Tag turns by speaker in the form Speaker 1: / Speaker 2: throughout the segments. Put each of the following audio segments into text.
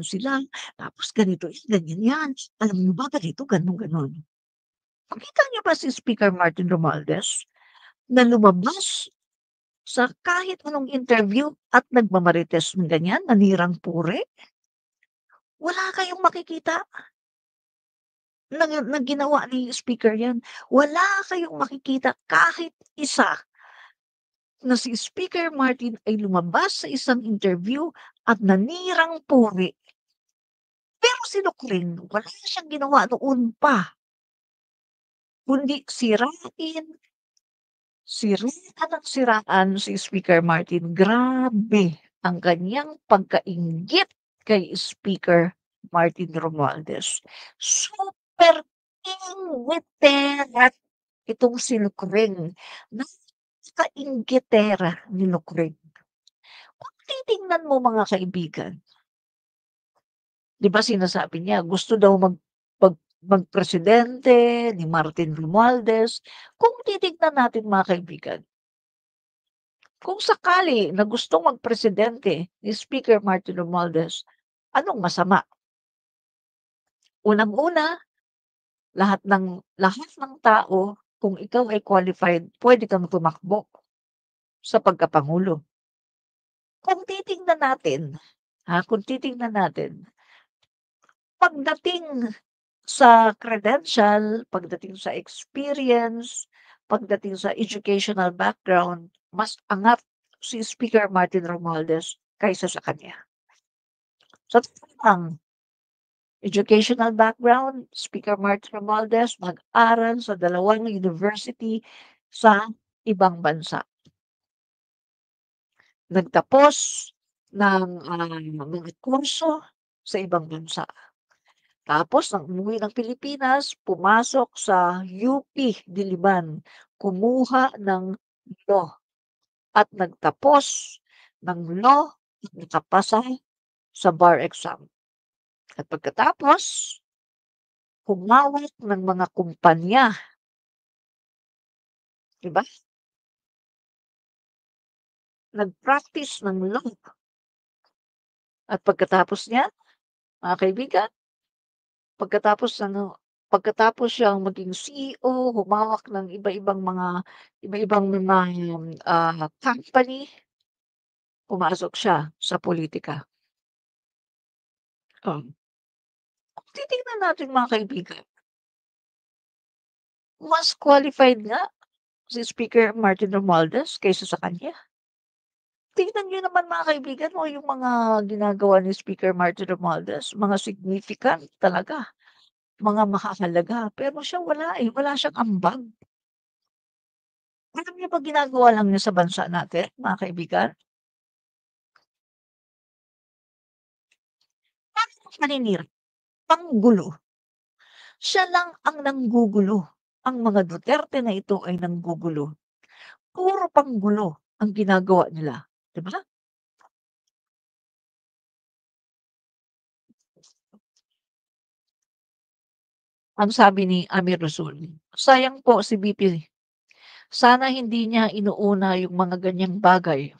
Speaker 1: sila, tapos ganito yan, ganyan yan. Alam niyo ba ganito, gano'n, gano'n. Nakita niyo ba si Speaker Martin Romualdez na lumabas sa kahit anong interview at nagmamarites ng ganyan, nanirang puri? Wala kayong makikita na ginawa ni speaker 'yan. Wala kayong makikita kahit isa na si Speaker Martin ay lumabas sa isang interview at nanirang puri. Pero si Nukring wala siyang ginawa noon pa, kundi sirain, siraan ng siraan si Speaker Martin. Grabe ang kaniyang pagkainggit kay Speaker Martin Romualdez. Super inggitera itong si Nukring. Napakainggitera ni Nukring. Kung titingnan mo mga kaibigan, 'di ba sinasabi niya gusto daw magpresidente ni Martin Romualdez. Kung titignan natin mga kaibigan, kung sakali na gustong magpresidente ni Speaker Martin Romualdez, anong masama? Unang-una, lahat ng tao, kung ikaw ay qualified, puwede kang tumakbo sa pagkapangulo. Kung titingnan natin, kung titingnan natin, pagdating sa credential, pagdating sa experience, pagdating sa educational background, mas angat si Speaker Martin Romualdez kaysa sa kanya. Sa totoo lang, educational background, Speaker Martin Romualdez nag-aral sa 2 university sa ibang bansa. Nagtapos ng, mga kurso sa ibang bansa. Tapos nang umuwi ng Pilipinas, pumasok sa UP Diliman, kumuha ng law at nagtapos ng law at nakapasa sa bar exam. At pagkatapos, humawak ng mga kumpanya, 'di ba? Nag-practice ng law at pagkatapos niyan, mga kaibigan, pagkatapos ano, pagkatapos siyang maging CEO, humawak ng iba-ibang mga, company, pumasok siya sa pulitika. Oh, kung titingnan natin mga kaibigan, mas qualified nga si Speaker Martin Romualdez kaysa sa kanya. Tingnan niyo naman mga kaibigan, yung mga ginagawa ni Speaker Martin Romualdez, mga significant talaga, mga mahahalaga. Pero siya wala, wala siyang ambag. Alam niyo ba ginagawa lang niya sa bansa natin, mga kaibigan? Parang paninira, panggulo. Siya lang ang nanggugulo. Ang mga Duterte na ito ay nanggugulo. Puro panggulo ang ginagawa nila, 'di ba? Ang sabi ni Amir Rasul, "Sayang po si BP, sana hindi niya inuuna yung mga ganyang bagay.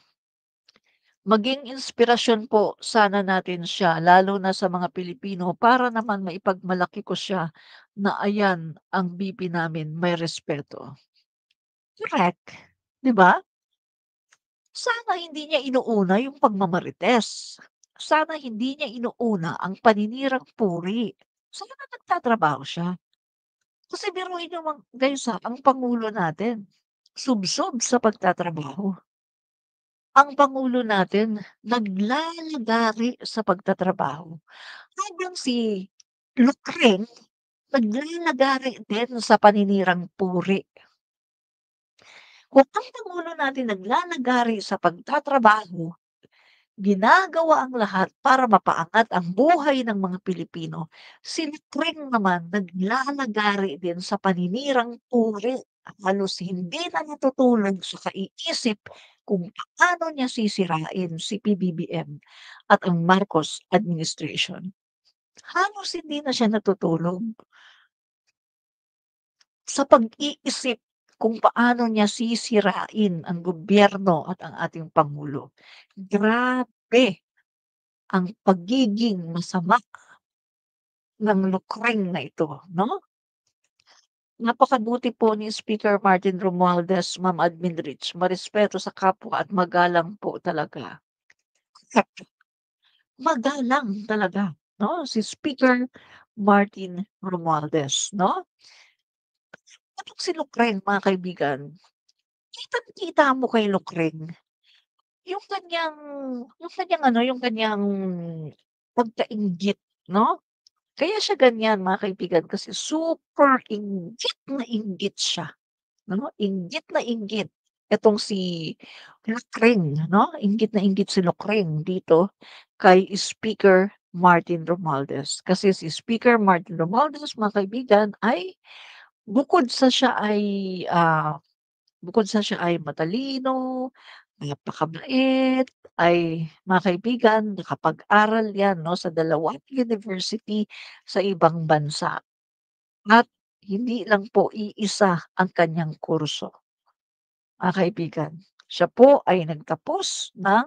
Speaker 1: Maging inspirasyon po sana natin siya lalo na sa mga Pilipino para naman maipagmalaki ko siya na ayan ang BP namin may respeto." Correct, 'di ba? Sana hindi niya inuuna yung pagmamarites. Sana hindi niya inuuna ang paninirang puri. Sana nagtatrabaho siya. Kasi biruin niyo guys, ang pangulo natin, subsob sa pagtatrabaho. Ang pangulo natin naglalagari sa pagtatrabaho. Habang si Lutring naglalagari din sa paninirang puri. Kung ang pangulo natin naglalagari sa pagtatrabaho, ginagawa ang lahat para mapaangat ang buhay ng mga Pilipino, si Lutring naman naglalagari din sa paninirang puri. Halos hindi na natutulog sa kaiisip kung paano niya sisirain si PBBM at ang Marcos administration. Halos hindi na siya natutulog sa pag-iisip kung paano niya sisirain ang gobyerno at ang ating pangulo. Grabe ang pagiging masama ng lukreng na ito, 'no? Napakabuti po ni Speaker Martin Romualdez, Ma'am Admin Rich, marespeto sa kapwa at magalang po talaga. At magalang talaga, 'no, si Speaker Martin Romualdez, 'no? Itong si Lukreng mga kaibigan, kitang-kita mo kay Lukreng yung kaniyang yung kaniyang pagkainggit, 'no? Kaya siya ganyan mga kaibigan kasi super inggit siya, 'no, inggit na inggit itong si Lucreng, 'no, inggit na inggit si Lucreng dito kay Speaker Martin Romualdez. Kasi si Speaker Martin Romualdez mga kaibigan ay bukod sa siya ay, ah, bukod sa siya ay matalino, napakabait, ay mga kaibigan nakapag-aral 'yan 'no sa dalawang university sa ibang bansa. At hindi lang po iisa ang kanyang kurso, mga kaibigan. Siya po ay nagtapos ng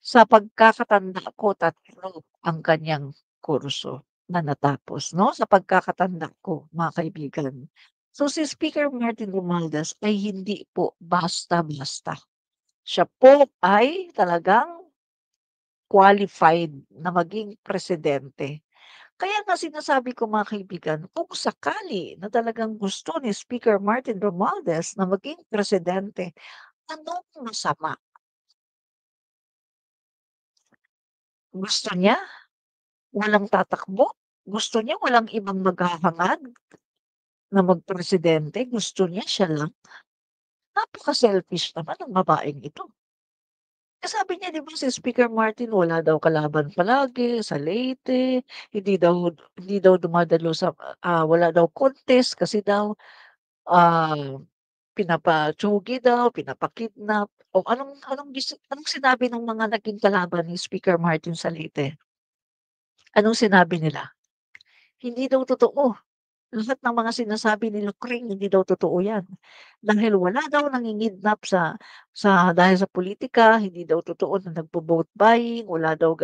Speaker 1: sa pagkakatanda ko 3 ang kanyang kurso na natapos 'no, sa pagkakatanda ko mga kaibigan. So, si Speaker Martin Romualdez ay hindi po basta-basta. Siya po ay talagang qualified na maging presidente. Kaya nga sinasabi ko mga kaibigan, kung sakali na talagang gusto ni Speaker Martin Romualdez na maging presidente, anong masama? Gusto niya walang tatakbo? Gusto niya walang ibang maghahangad na magpresidente? Gusto niya siya lang? Napaka-selfish naman ng babaeng ito. Eh, sabi niya 'di ba si Speaker Martin wala daw kalaban palagi sa Leyte, hindi daw dumadalo sa, wala daw contest kasi daw, ah pinapa-tsugi daw, pinapa-kidnap o anong sinabi ng mga naging kalaban ni Speaker Martin sa Leyte? Anong sinabi nila? Hindi daw totoo. Lahat ng mga sinasabi ni Lucring hindi daw totoo 'yan. Dahil wala daw nanginidnap sa dahil sa pulitika, hindi daw totoo na nagvo-vote buying, wala daw